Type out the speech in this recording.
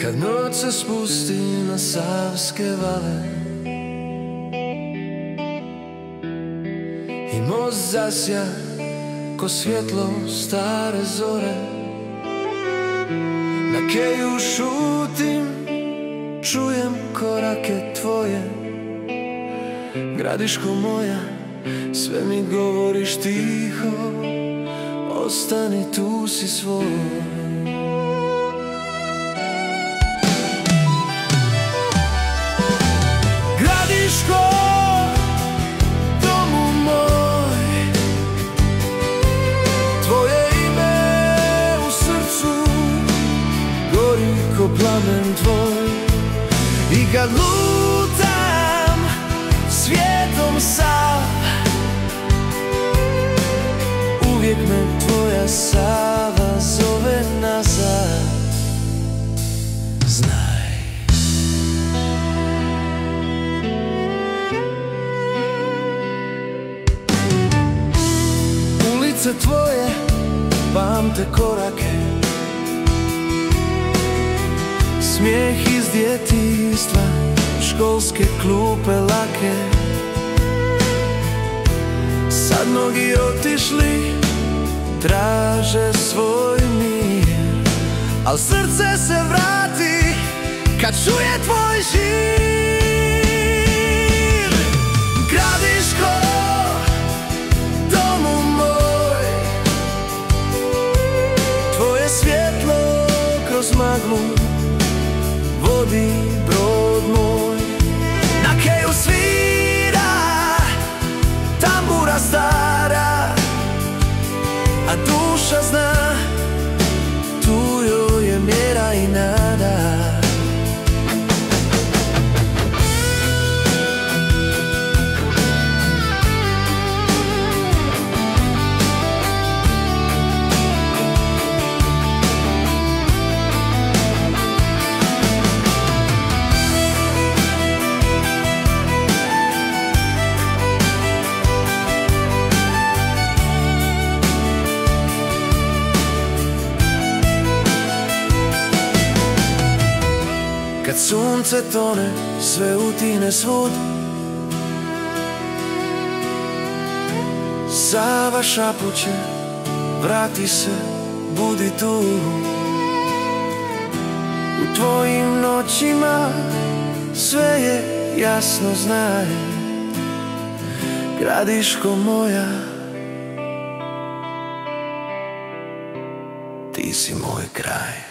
Kad noć se spusti na savske vale i most zasja ko svjetlo stare zore, na keju šutim, čujem korake tvoje. Gradiško moja, sve mi govoriš tiho, ostani tu si svoj. Gradiško, domu moj, tvoje ime u srcu gori ko plamen tvoj. I kad lutam svijetom sav, uvijek me tvoja Sava zove nazad. Znaj, ulice tvoje pamte korake, smijeh iz djetinjstva, školske klupe lake. Sad mnogi otišli, traže svoj mir, al srce se vrati kad čuje tvoj žir. Gradiško, domu moj, tvoje svjetlo kroz maglu vodi brod moj. Na keju svira tambura stara, a duša zna, tu joj je mjera i nada. Kad sunce tone, sve utine svud, Sava šapuće, vrati se, budi tu. U tvojim noćima sve je jasno, znaj, Gradiško moja, ti si moj kraj.